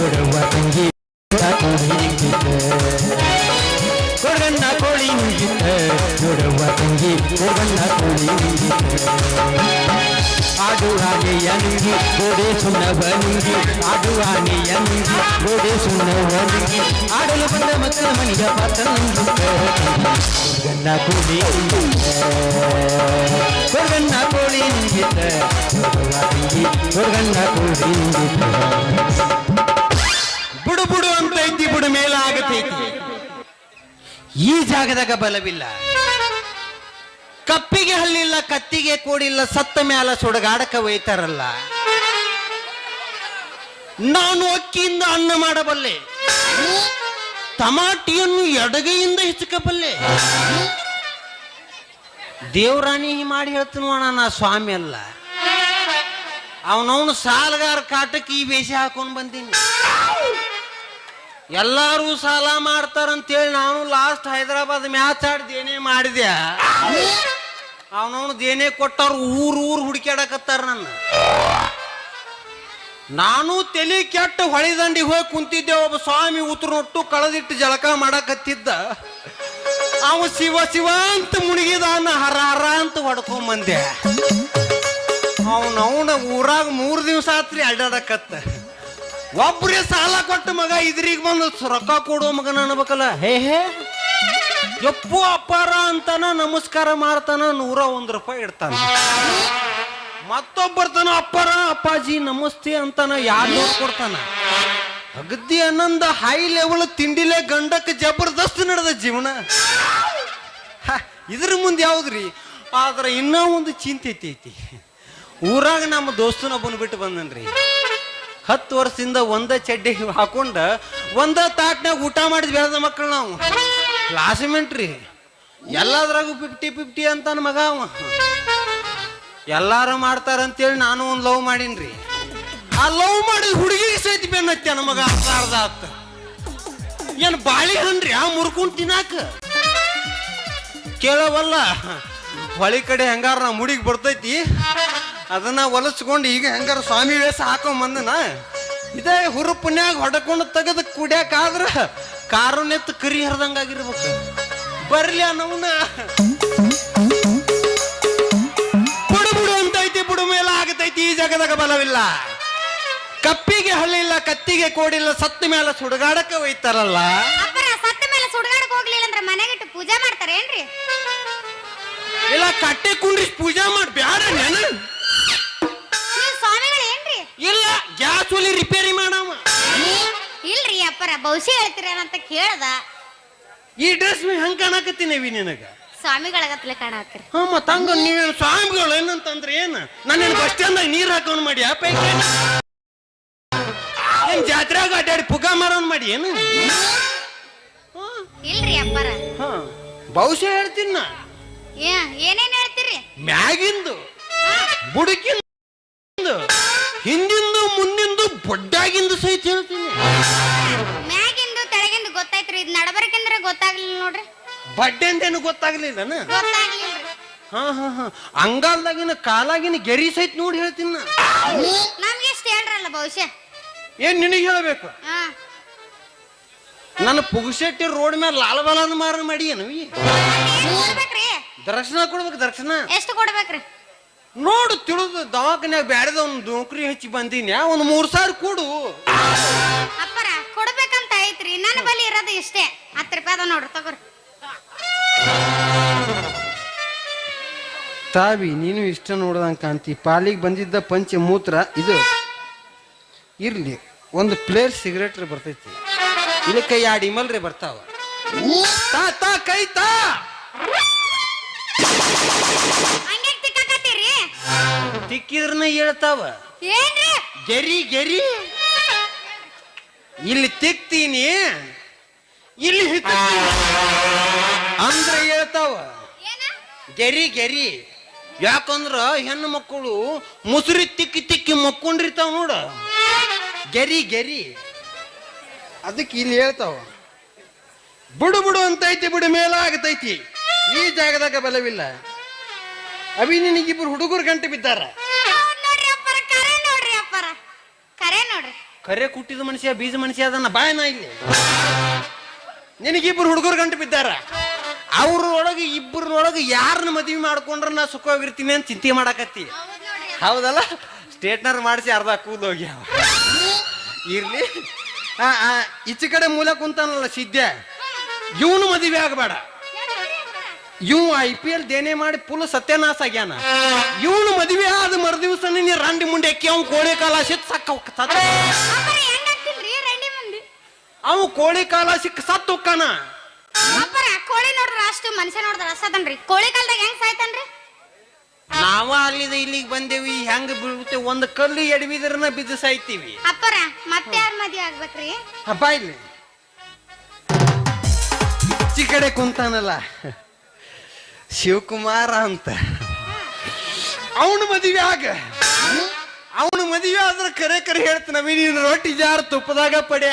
ನೋಡುವ ತಂಗಿ ಕೊಡಗಣ್ಣ ಕೋಳಿ ನುಂಗಿತ ನೋಡುವ ತಂಗಿ ಕೊಡಗಣ್ಣ ಕೋಳಿ ನುಂಗಿತ ಆಡು ಆನೆಯ ನುಂಗಿ ಗೋಡೆ ಸುಣ್ಣವ ನುಂಗಿ ಆಡು ಆನೆಯ ನುಂಗಿ ಗೋಡೆ ಸುಣ್ಣವ ನುಂಗಿ ಆಡಲು ಬಂದ ಮಕ್ಕಳ ಮನೆಯ ಪಾತ್ರ ನುಂಗಿತ ಕೊಡಗಣ್ಣ ಕೋಳಿ ಕೊಡಗಣ್ಣ ಕೋಳಿ ನುಂಗಿತ ನೋಡುವ ತಂಗಿ ಕೊಡಗಣ್ಣ ಕೋಳಿ ನುಂಗಿತ ಬುಡು ಬುಡು ಅಂತ ಐತಿ ಬುಡು ಮೇಲ ಆಗತೈತಿ ಈ ಜಾಗದಾಗ ಬಲವಿಲ್ಲ ಕಪ್ಪಿಗೆ ಹಲ್ಲಿಲ್ಲ ಕತ್ತಿಗೆ ಕೋಡಿಲ್ಲ ಸತ್ತ ಮ್ಯಾಲ ಸುಡಗಾಡಕ ಒಯ್ತಾರಲ್ಲ ನಾನು ಅಕ್ಕಿಯಿಂದ ಅನ್ನ ಮಾಡಬಲ್ಲೆ ಟಮಾಟಿಯನ್ನು ಎಡಗೈಯಿಂದ ಹೆಚ್ಚಕಬಲ್ಲೆ ದೇವರಾಣಿ ಮಾಡಿ ಹೇಳ್ತೀನೋಣ ನಾ ಸ್ವಾಮಿ ಅಲ್ಲ ಅವನವನು ಸಾಲಗಾರ ಕಾಟಕ್ಕೆ ಈ ವೇಷ ಹಾಕೊಂಡು ಬಂದೀನಿ ಎಲ್ಲಾರು ಸಾಲ ಮಾಡ್ತಾರಂತೇಳಿ ನಾನು ಲಾಸ್ಟ್ ಹೈದರಾಬಾದ್ ಮ್ಯಾಚ್ ಆಡ್ದೇನೆ ಮಾಡಿದೆ ಅವನವನು ದೇನೆ ಕೊಟ್ಟವ್ರು ಊರು ಹುಡುಕ್ಯಾಡಕತ್ತಾರ ನಾನು ತಲೆ ಕೆಟ್ಟ ಹೊಳಿದಂಡಿಗೆ ಹೋಗಿ ಕುಂತಿದ್ದೆ ಒಬ್ಬ ಸ್ವಾಮಿ ಉತ್ತರನೊಟ್ಟು ಕಳೆದಿಟ್ಟು ಜಳಕ ಮಾಡಕತ್ತಿದ್ದ ಅವ ಶಿವ ಶಿವ ಅಂತ ಮುಳುಗಿದಾನ ಹರ ಹರ ಅಂತ ಹೊಡ್ಕೊಂಬಂದೆ ಅವನವನ ಊರಾಗ 3 ದಿವಸ ಆತ್ರಿ ಅಡ್ಡಾಡಕತ್ತ ಒಬ್ರೇ ಸಾಲ ಕೊಟ್ಟ ಮಗ ಇದ್ರಿಗೆ ಬಂದು ರೊಕ್ಕ ಕೊಡೋ ಮಗನ ಅನ್ಬೇಕಲ್ಲ ಹೇ ಎಪ್ಪು ಅಪ್ಪಾರ ಅಂತಾನ ನಮಸ್ಕಾರ ಮಾಡ್ತಾನ 101 ರೂಪಾಯಿ ಇಡ್ತಾನ ಮತ್ತೊಬ್ಬರ್ತಾನ ಅಪ್ಪಾರ ಅಪ್ಪಾಜಿ ನಮಸ್ತೆ ಅಂತಾನ 200 ಕೊಡ್ತಾನ ಅಗದಿ ಆನಂದ ಹೈ ಲೆವೆಲ್ ತಿಂಡಿಲೆ ಗಂಡಕ್ಕೆ ಜಬರ್ದಸ್ತ್ ನಡೆದ ಜೀವನ ಇದ್ರ ಮುಂದೆ ಯಾವ್ದ್ರಿ ಆದ್ರ ಇನ್ನೂ ಒಂದು ಚಿಂತೆ ಐತಿ ಊರಾಗ ನಮ್ಮ ದೋಸ್ತನೊಬ್ಬನ ಬಿಟ್ಟು ಬಂದನ್ರಿ 10 ವರ್ಷದಿಂದ ಒಂದ ಚಡ್ಡಿ ಹಾಕೊಂಡ ಒಂದ ತಾಟ್ನಾಗ ಊಟ ಮಾಡಿದ್ ಬೆಳೆದ ಮಕ್ಕಳು ನಾವು ಕ್ಲಾಸ್ಮೇಟ್ ರೀ ಎಲ್ಲದ್ರಾಗೂ 50-50 ಅಂತಾನ ಮಗ ಅವ ಎಲ್ಲಾರು ಮಾಡ್ತಾರಂತೇಳಿ ನಾನು ಒಂದು ಲವ್ ಮಾಡೀನ್ರಿ ಆ ಲವ್ ಮಾಡಿದ ಹುಡುಗಿಗೆ ಸೈತಿ ಬೆನ್ನತ್ತೆ ನನ್ನ ಮಗ ಅರ್ಧ ಆತ ಏನ್ ಬಾಳಿ ಹಣ್ರಿ ಆ ಮುರ್ಕೊಂಡ್ ತಿನ್ನಾಕ ಕೇಳವಲ್ಲ ಹೊಳಿ ಕಡೆ ಹೆಂಗಾರ ನಾ ಮುಡಿಗೆ ಬರ್ತೈತಿ ಅದನ್ನ ಹೊಲಸ್ಕೊಂಡು ಈಗ ಹೆಂಗಾರ ಸ್ವಾಮಿ ವೇಷ ಹಾಕೊಂಡ್ ಬಂದನ ಇದೇ ಹುರು ಪುಣ್ಯಾಗ ಹೊಡಕೊಂಡು ತೆಗೆದು ಕುಡಿಯಾಕಾದ್ರ ಕಾರು ನೆತ್ತು ಕರಿ ಹರಿದಂಗಾಗಿರ್ಬೇಕು ಬರ್ಲಿ ಅನ್ನವನ್ನ ಬುಡು ಬುಡು ಅಂತೈತಿ ಬುಡು ಮೇಲ ಆಗತೈತಿ ಈ ಜಗದಾಗ ಬಲವಿಲ್ಲ ಕಪ್ಪಿಗೆ ಹಳ್ಳಿಲ್ಲ ಕತ್ತಿಗೆ ಕೋಡಿಲ್ಲ ಸತ್ತ ಮೇಲೆ ಸುಡಗಾಡಕ್ಕೆ ಒಯ್ತಾರಲ್ಲ ಸತ್ತ ಮೇಲೆ ಸುಡಗಾಡಕ್ಕೆ ಹೋಗ್ಲಿಲ್ಲ ಅಂದ್ರೆ ಮನೆಗಿಟ್ಟು ಪೂಜೆ ಮಾಡ್ತಾರೇನ್ರಿ ಇಲ್ಲ ಕಟ್ಟೆ ಕುಂಡ್ರಿಸಿ ಪೂಜೆ ಮಾಡಿ ಬ್ಯಾಡ ನೆನ ಸ್ವಾಮಿಗಳೇನ್ರಿ ಇಲ್ಲ ಗ್ಯಾಸ್ ಒಲಿ ರಿಪೇರಿ ಮಾಡವ ಇಲ್ರಿ ಅಪ್ಪರ ಭವಿಷ್ಯ ಹೇಳ್ತೀರೇನಂತ ಕೇಳ್ದ ಈ ಡ್ರೆಸ್ ಹೆಂಗ್ ಕಾಣಕತ್ತೀನವಿ ನಿನಗ ಸ್ವಾಮಿಗಳಗತ್ಲೆ ಕಾಣತ್ತೀರಿ ಮತ್ತ ಹಂಗ ನೀವೇನು ಸ್ವಾಮಿಗಳು ಏನಂತಂದ್ರೆ ಏನ್ ನಾನೇನು ಬಸ್ ಸ್ಟ್ಯಾಂಡ್ ನೀರ್ ಹಾಕೊಂಡ್ ಮಾಡಿ ಏನ್ ಜಾತ್ರೆಯಾಗ ಅಡ್ಡಾಡಿ ಪುಗ ಮಾರೋನ್ ಮಾಡಿ ಏನು ಇಲ್ರಿ ಅಪ್ಪರ ಭವಿಷ್ಯ ಹೇಳ್ತೀನಿ ನಾ ಏನೇನ್ ಹೇಳ್ತೀರಿ ಮ್ಯಾಗಿಂದು ಬುಡಕಿಂದು ಹಿಂದಿಂದು ಮುಂದಿಂದು ಬೊಡ್ಡಾಗಿಂದು ಸಹಿತ ಹೇಳ್ತೀನಿ ಮ್ಯಾಗಿಂದು ತೆಳಗಿಂದು ಗೊತ್ತಾಯ್ತ್ರಿ ಇದ್ ನಡಬರ್ಕಂದ್ರೆ ಗೊತ್ತಾಗ್ಲಿಲ್ಲ ನೋಡ್ರಿ ಬಡ್ಡೆ ಅಂತೇನು ಗೊತ್ತಾಗ್ಲಿಲ್ಲ ಗೊತ್ತಾಗ್ಲಿಲ್ರಿ ಅಂಗಾಲ್ದಾಗಿನ ಕಾಲಾಗಿನ ಗೆರಿ ಸಹಿತ ನೋಡಿ ಹೇಳ್ತೀನಿ ನಮ್ಗೆ ಇಷ್ಟ ಹೇಳ್ರಲ್ಲ ಭವಿಷ್ಯ ಏನ್ ನಿನಗೆ ಹೇಳ್ಬೇಕು ನನ್ನ ಪುಗಶೆಟ್ಟಿ ರೋಡ್ ಮೇಲೆ ಲಾಲ್ ಬಾಲನ್ ಮಾರ ಮಾಡಿ ಏನು ದರ್ಶನ ಕೊಡ್ಬೇಕು ದರ್ಶನ ಎಷ್ಟು ಕೊಡ್ಬೇಕ್ರಿ ನೋಡು ತಿಳಿದು ದವಾಖಾನ್ಯಾಗ ಬ್ಯಾಡದ ಒಂದು ನೌಕರಿ ಹಚ್ಚಿ ಬಂದೀನಿ ಒಂದು 3,000 ಕೊಡು ಅಪ್ಪರ ಕೊಡ್ಬೇಕಂತ ಐತ್ರಿ ನನ್ನ ಬಲಿ ಇರೋದು ಇಷ್ಟೇ 10 ರೂಪಾಯಿ ನೋಡ್ರಿ ತಗೋರಿ ತಾವಿ ನೀನು ಇಷ್ಟ ನೋಡ್ದಂಗ ಕಾಂತಿ ಪಾಲಿಗೆ ಬಂದಿದ್ದ ಪಂಚಮೂತ್ರ ಇದು ಇರ್ಲಿ ಒಂದು ಪ್ಲೇಟ್ ಸಿಗರೇಟ್ ಬರ್ತೈತಿ ಇದಕ್ಕೆ 2 ಇಮಲ್ರಿ ಬರ್ತಾವ ತಾ ಕೈ ತಾ ತಿಕ್ಕಿದ್ರನ ಹೇಳ್ತಾವ ಗೆರಿ ಇಲ್ಲಿ ತಿಕ್ತೀನಿ ಇಲ್ಲಿ ಅಂದ್ರೆ ಹೇಳ್ತಾವ ಗೆರಿ ಯಾಕಂದ್ರ ಹೆಣ್ಣು ಮಕ್ಕಳು ಮುಸುರಿ ತಿಕ್ಕಿ ಮಕ್ಕೊಂಡಿರ್ತಾವ ನೋಡ ಗೆರಿ ಅದಕ್ಕೆ ಇಲ್ಲಿ ಹೇಳ್ತಾವ ಬುಡು ಅಂತೈತಿ ಬುಡು ಮೇಲ ಆಗತೈತಿ ಈ ಜಾಗದಾಗ ಬಲವಿಲ್ಲ ಅಭಿ ನಿನಗಿಬ್ರು ಹುಡುಗರು ಗಂಟೆ ಬಿದ್ದಾರ ನೋಡ್ರಿ ಅಪ್ಪರ ಕರೆ ನೋಡ್ರಿ ಕರೆ ಕುಟ್ಟಿದ ಮನುಷ್ಯ ಬೀಜ ಮನುಷ್ಯ ಅದನ್ನ ಬಾಯನ ಇಲ್ಲಿ ನಿನಗಿಬ್ರು ಹುಡುಗರು ಗಂಟು ಬಿದ್ದಾರ ಅವ್ರೊಳಗೆ ಇಬ್ಬರೊಳಗೆ ಯಾರನ್ನ ಮದ್ವಿ ಮಾಡ್ಕೊಂಡ್ರ ನಾ ಸುಖವಾಗಿರ್ತೀನಿ ಅಂತ ಚಿಂತೆ ಮಾಡಾಕತ್ತಿ ಹೌದಲ್ಲ ಸ್ಟೇಟ್ನರ್ ಮಾಡಿಸಿ ಅರ್ಧ ಕೂದ್ ಹೋಗ್ಯಾವ ಇರ್ಲಿ ಈಚೆ ಕಡೆ ಮೂಲ ಕುಂತಾನಲ್ಲ ಸಿದ್ಧ ಇವನು ಮದುವೆ ಆಗಬೇಡ ಇವ್ IPL ದೇನೆ ಮಾಡಿ ಫುಲ್ ಸತ್ಯನಾಶ ಆಗ್ಯಾನ ಇವನು ಮದುವೆ ಆದ ಮರುದಿವ್ಸ ನೀ ರಂಡಿ ಮುಂಡೆ ಅಕ್ಕಿ ಅವ್ನು ಕೋಳಿ ಕಾಲ ಸಿಕ್ ಸಕ್ಕ ಅವ್ ಕೋಳಿ ಕಾಲ ಸಿಕ್ ಸತ್ ಹೋಗ್ಕಾನ ಕೋಳಿ ನೋಡ್ರ ಅಷ್ಟು ಮನುಷ್ಯ ನೋಡ್ರ ಅಷ್ಟದನ್ರಿ ಕೋಳಿ ಕಾಲದಾಗ ಹೆಂಗ್ ಸಾಯ್ತಾನ್ರಿ ನಾವ ಅಲ್ಲಿದ ಇಲ್ಲಿಗೆ ಬಂದೇವಿ ಹೆಂಗ ಬೀಳ್ತೇವೆ ಒಂದ್ ಕಲ್ಲು ಎಡವಿದ್ರನ ಬಿದ್ದು ಸಾಯ್ತೀವಿ ಅಪ್ಪರ ಮತ್ತೆ ಯಾರ ಮದ್ವೆ ಆಗ್ಬೇಕ್ರಿ ಹಬ್ಬ ಇಲ್ಲಿ ಈಚಿ ಕಡೆ ಕುಂತಾನಲ್ಲ ಶಿವಕುಮಾರ ಅಂತ ಅವನು ಮದುವೆ ಅವನು ಮದುವೆ ಆದ್ರೆ ಕರೆ ಕರೆ ಹೇಳ್ತಾನವಿ ನೀನು ರೊಟ್ಟಿ ಜಾರ್ ತುಪ್ಪದಾಗ ಪಡ್ಯ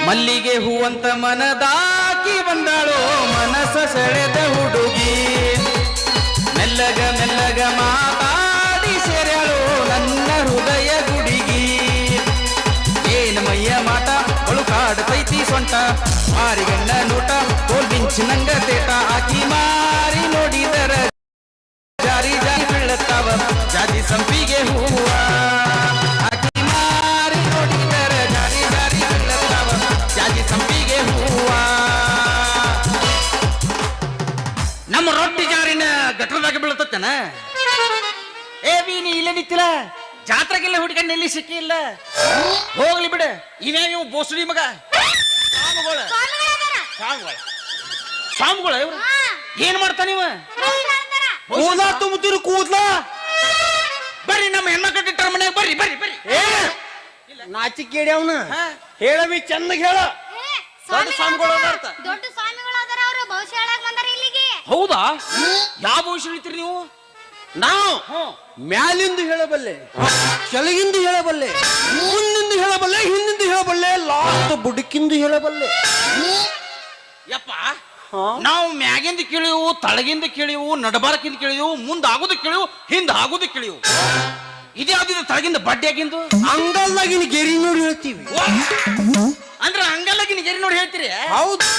ಮಲ್ಲಿಗೆ ಹೂವಂತ ಮನದಾಕಿ ಬಂದಾಳು ಮನಸ ಸೆಳೆದ ಹುಡುಗಿ ಮೆಲ್ಲಗ ಮೆಲ್ಲಗ ಮಾತಾಡಿ ಸೇರ್ಯಾಳು ನನ್ನ ಹೃದಯ ಗುಡಿಗಿ ಏನ ಮಯ್ಯ ಮಾಟ ಬಳು ಕಾಡ್ತೈತಿ ಸೊಂಟ ಮಾರಿಗಣ್ಣ ನೋಟ ತೋಲ್ ಮಿಂಚಿನಂಗ ತೇಟ ಆಕಿ ಮಾರಿ ನೋಡಿದರ ಜಾರಿ ಜಾರಿ ಬೀಳತ್ತಾವ ಜಾತಿ ಸಂಪಿಗೆ ಹೂವ ಆಕಿ ಮಾರಿ ನೋಡಿದರ ಜಾರಿ ಜಾರಿ ಬೀಳತ್ತಾವ ಜಾತಿ ಸಂಪಿಗೆ ಹೂವ ನಮ್ಮ ರೊಟ್ಟಿ ಜಾರಿನ ಗಟ್ರದಾಗ ಬೀಳತತ್ತನ ಏ ಬಿ ನೀ ಇಲ್ಲೇ ನಿತ್ತಿಲ್ಲ ಜಾತ್ರೆಗೆಲ್ಲ ಹುಡುಗಣ್ಣ ಎಲ್ಲಿ ಸಿಕ್ಕಿಲ್ಲ ಹೋಗ್ಲಿ ಬಿಡ ಇವು ಬೋಸುಡಿ ಮಗ ಸ್ವಾಮಿಗಳ ಇವ್ರು ಏನ್ ಮಾಡ್ತಾನ ಇವ ಕೂದಲ ತುಂಬುತ್ತೀರಿ ಕೂದ್ಲ ಬರ್ರಿ ನಮ್ಮ ಹೆಣ್ಮಕ್ಳು ಇಟ್ಟಾರ ಮನ್ಯಾಗ ಬರ್ರಿ ಬರ್ರಿ ಬರ್ರಿ ನಾಚಿಕೇಡಿ ಅವನ ಹೇಳವಿ ಚಂದಗೆ ಹೇಳ ದೊಡ್ಡ ಸ್ವಾಮಿಗಳು ದೊಡ್ಡ ಸ್ವಾಮಿಗಳು ಅದಾರ ಅವರು ಭವಿಷ್ಯ ಹೇಳಕ್ ಬಂದಾರ ಇಲ್ಲಿಗೆ ಹೌದಾ ಯಾವ ಭವಿಷ್ಯ ಹೇಳ್ತೀರಿ ನೀವು ನಾವು ಮ್ಯಾಲಿಂದ ಹೇಳಬಲ್ಲೆ ಕೆಳಗಿಂದ ಹೇಳಬಲ್ಲೆ ಮುಂದಿಂದ ಹೇಳಬಲ್ಲೆ ಹಿಂದಿಂದ ಹೇಳಬಲ್ಲೆ ಲಾಸ್ಟ್ ಬುಡಕಿಂದ ಹೇಳಬಲ್ಲೆ ಯಪ್ಪ ನಾವು ಮ್ಯಾಗಿಂದ ಕೇಳಿವು ತಳಗಿಂದ ಕೇಳಿವು ನಡಬಾರಕಿಂದ ಕೇಳಿವು ಮುಂದ ಆಗುದು ಕೇಳಿವು ಹಿಂದ ಆಗುದು ಕೇಳಿವು ಇದ್ಯಾವ್ದಿದೆ ತಳಗಿಂದ ಬಡ್ಡಿಯಾಗಿಂದು ಅಂಗಲ್ದಾಗಿನ ಗೆರಿ ನೋಡಿ ಹೇಳ್ತೀವಿ ಅಂದ್ರೆ ಅಂಗಲ್ಲಾಗಿನ ಗೆರಿ ನೋಡಿ ಹೇಳ್ತೀರಿ ಹೌದು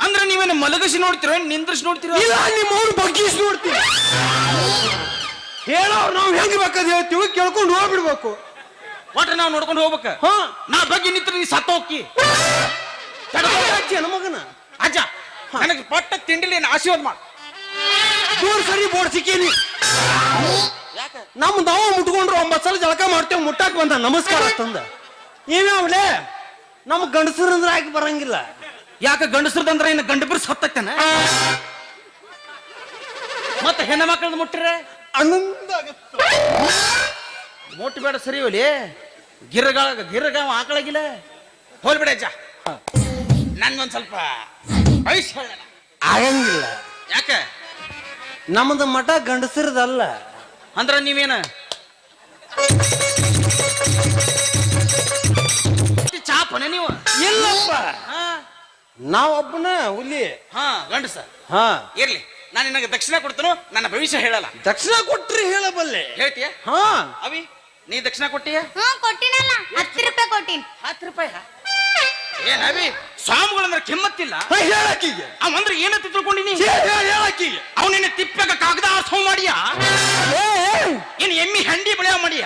ಅಂದ್ರೆ ನೀವೇನು ಮಲಗಿಸಿ ನೋಡ್ತೀರ ನಿಂದ್ರಿಸಿ ನೋಡ್ತೀರ ಇಲ್ಲ ನಿಮ್ಮವ್ರು ಬಗ್ಗಿಸಿ ನೋಡ್ತೀವಿ ಹೇಳೋರು ನಾವು ಹೆಂಗ್ ಬೇಕಾದ್ ಹೇಳ್ತೀವಿ ಕೇಳ್ಕೊಂಡು ಹೋಗ್ಬಿಡ್ಬೇಕು ಒಟ್ಟ ನಾವು ನೋಡ್ಕೊಂಡು ಹೋಗ್ಬೇಕ ನಾ ಬಗ್ಗೆ ನಿಂತ್ರ ನೀ ಸತ್ತ ಹೋಗಿ ಮಗನ ಅಜ್ಜ ನನಗೆ ಪಟ್ಟ ತಿಂಡಿಲಿ ಆಶೀರ್ವಾದ ಮಾಡ ದೂರ ಸರಿ ಬೋರ್ಡ್ ಸಿಕ್ಕೇನಿ ನಮ್ ನಾವು ಮುಟ್ಕೊಂಡ್ರು 9 ಸಲ ಜಳಕ ಮಾಡ್ತೇವೆ ಮುಟ್ಟಾಕ್ ಬಂದ ನಮಸ್ಕಾರ ತಂದ ಏನಾವ್ಲೆ ನಮ್ ಗಂಡಸರಂದ್ರ ಆಗಿ ಬರಂಗಿಲ್ಲ ಯಾಕೆ ಗಂಡಸ್ರದಂದ್ರ ಇನ್ನು ಗಂಡಬ್ರು ಸತ್ತೈತೇನ ಮತ್ತೆ ಹೆಣ್ಣ ಮಕ್ಕಳದ ಮುಟ್ಟಿರ ಆನಂದ ಮುಟ್ಟು ಬೇಡ ಸರಿ ಹೋಲಿ ಗಿರ್ಗಾವ ಆಕಳಾಗಿಲ್ಲ ಹೋಲ್ಬಿಡ ಅಜ್ಜ ನನ್ಗೊಂದ್ ಸ್ವಲ್ಪ ವಯಸ್ಸು ಹೇಳ ಆಗಂಗಿಲ್ಲ ಯಾಕೆ ನಮ್ದು ಮಠ ಗಂಡಸರದಲ್ಲ ಅಂದ್ರ ನೀವೇನ ಚಾಪನ ನೀವು ಇಲ್ಲಪ್ಪ ನಾವೊಬ್ಬನ ಹುಲಿ ಗಂಡಸ ಹಾ ಇರ್ಲಿ ನಾನು ನಿನಗೆ ದಕ್ಷಿಣ ಕೊಡ್ತೇನು ನನ್ನ ಭವಿಷ್ಯ ಹೇಳಲ್ಲ ದಕ್ಷಿಣ ಕೊಟ್ರಿ ಹೇಳಬಲ್ಲೆ ಹೇಳ್ತೀಯ ಹಾ ಅವಿ ನೀ ದಕ್ಷಿಣ ಕೊಟ್ಟಿಯ ಕೊಟ್ಟಿನಲ್ಲ 10 ರೂಪಾಯಿ ಕೊಟ್ಟಿನಿ 10 ರೂಪಾಯಿ ಏನ್ ಅವಿ ಸ್ವಾಮಿಗಳಂದ್ರೆ ಕೆಮ್ಮತ್ತಿಲ್ಲ ಹೇಳಕ್ಕಿಗೆ ಅವಂದ್ರೆ ಏನಂತ ತಿಳ್ಕೊಂಡಿನಿ ಹೇಳಕ್ಕಿಗೆ ಅವನಿನ್ನ ತಿಪ್ಪಗ ಕಾಗದ ಆರ್ಸೋ ಮಾಡಿಯ ಏನ್ ಎಮ್ಮಿ ಹಂಡಿ ಬೆಳೆಯ ಮಾಡಿಯ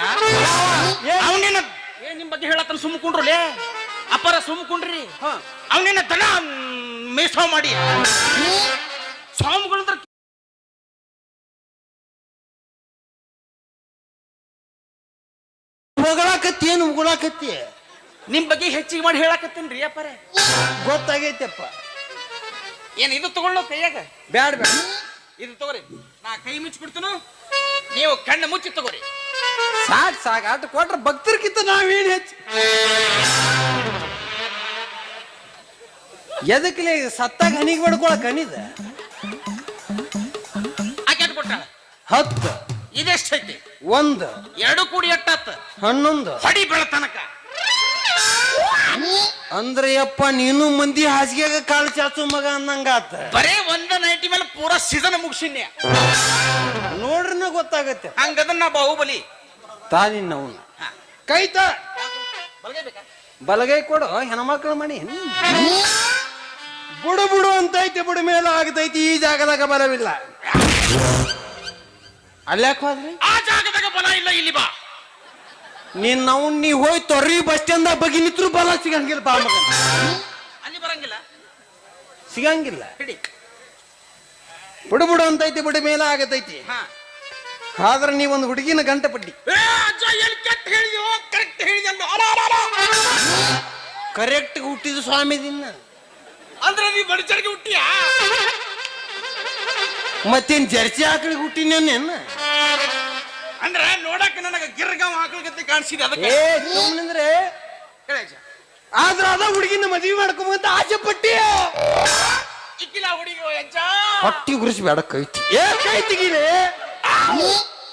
ಅವನಿನ್ನ ನಿಮ್ ಬಗ್ಗೆ ಹೇಳತ್ತನ ಸುಮ್ಕೊಂಡ್ರಲೇ ಅಪ್ಪರ ಸುಮ್ಕೊಂಡ್ರಿ ಅವನಿನ್ನ ದನ ಮೇಸೋ ಮಾಡಿ ಸ್ವಾಮಿಗಳಂದ್ರೆ ಹೊಗಳಾಕತ್ತಿ ಏನು ಉಗುಳಾಕತ್ತಿ ನಿಮ್ ಬಗ್ಗೆ ಹೆಚ್ಚಿಗೆ ಮಾಡಿ ಹೇಳಾಕತ್ತೇನ್ರಿ ಅಪ್ಪರೇ ಗೊತ್ತಾಗೈತೆಪ್ಪ ಏನ್ ಇದು ತಗೊಳ್ಳೋ ಕೈಯಾಗ ಬ್ಯಾಡ ಬ್ಯಾಡ ಇದು ತಗೋರಿ ನಾ ಕೈ ಮುಚ್ಚಿಬಿಡ್ತೇನು ನೀವು ಕಣ್ಣು ಮುಚ್ಚಿ ತಗೋರಿ ಸಾಕ್ ಆಟ ಕೊಟ್ರ ಭಕ್ತರ್ಕಿಂತ ನಾವೇನ್ ಹೆಚ್ಚು ಎದಕ್ಲೆ ಸತ್ತಾಗ ಹನಿಗೆ ಬಡ್ಕೊಳಕ್ ಹನಿದ ಆಕೆ ಕೊಟ್ಟಾಳ 10 ಇದೆಷ್ಟೈತಿ 1 2 ಕೂಡಿ ಎಟ್ಟಾತ 11 ಹೊಡಿ ಬೆಳತನಕ ಅಂದ್ರೆ ಯಪ್ಪ ನೀನು ಮಂದಿ ಹಾಸಿಗೆಗ ಕಾಳು ಚಾಚು ಮಗ ಅನ್ನಂಗಾತ ಬರೇ ಒಂದ ನೈಟಿ ಮೇಲೆ ಪೂರಾ ಸೀಸನ್ ಮುಗಿಸಿನ್ಯ ನೋಡ್ರಿನ ಗೊತ್ತಾಗತ್ತೆ ಹಂಗದನ್ನ ನಾ ಬಾಹುಬಲಿ ತಾನಿನ್ನವನ್ನ ಕೈತ ಬಲಗೈ ಕೊಡು ಹೆಣ್ಮಕ್ಳು ಮಾಡಿ ಬುಡು ಬುಡು ಅಂತೈತಿ ಬುಡು ಮೇಲೆ ಆಗತೈತಿ ಈ ಜಾಗದಾಗ ಬಲವಿಲ್ಲ ಅಲ್ಯಾಕ ಹೋದ್ರಿ ಆ ಜಾಗದಾಗ ಬಲ ಇಲ್ಲ, ಇಲ್ಲಿ ಬಾ. ನೀ ಹೋಯ್ ತೊರ್ರಿ ಬಸ್ ಸ್ಟ್ಯಾಂಡ್ ಬಗಿ ನಿತ್ರು ಬಲ ಸಿಗಂಗಿಲ್ಲ ಬಾ ಮಗನ. ಅಲ್ಲಿ ಬರಂಗಿಲ್ಲ, ಸಿಗಂಗಿಲ್ಲ. ಹಿಡಿ. ಬುಡು ಬುಡು ಅಂತೈತಿ ಬುಡು ಮೇಲೆ ಆಗತೈತಿ. ಹಾ. ಆದ್ರೆ ನೀ ಒಂದು ಹುಡುಗಿನ ಗಂಟೆ ಪಟ್ಟಿ ಅಜ್ಜ ಎಲ್ಲಿ ಕೆಟ್ಟ ಹೇಳಿದ್ಯೋ, ಕರೆಕ್ಟ್ ಹೇಳಿದ್ಯಲ್ಲ. ಕರೆಕ್ಟ್ ಹುಟ್ಟಿದ ಸ್ವಾಮಿ ದಿನ ಅಂದ್ರೆ ನೀ ಬಡಿಚರ್ಗೆ ಹುಟ್ಟಿಯಾ? ಮತ್ತೇನ್ ಜರ್ಸಿ ಆಕಳಿಗೆ ಹುಟ್ಟಿನೇನ? ಅಂದ್ರೆ ನೋಡಕ್ ನನಗ ಗಿರ್ಗಾವ್ ಆಕಳಗತ್ತೆ ಕಾಣಿಸಿದೆ, ಅದಕ್ಕೆ. ಏ ಸುಮ್ಮನಿಂದ್ರೆ ಆದ್ರ ಅದ ಹುಡುಗಿನ ಮದ್ವಿ ಮಾಡ್ಕೊಂಬಂತ ಆಸೆ ಪಟ್ಟಿ ಇಕ್ಕಿಲ್ಲ ಹುಡುಗಿ ಅಜ್ಜ. ಹೊಟ್ಟಿ ಗುರಿಸಿ ಬೇಡ ಕೈತಿ ಏ ಕೈ ತೆಗೀಲಿ.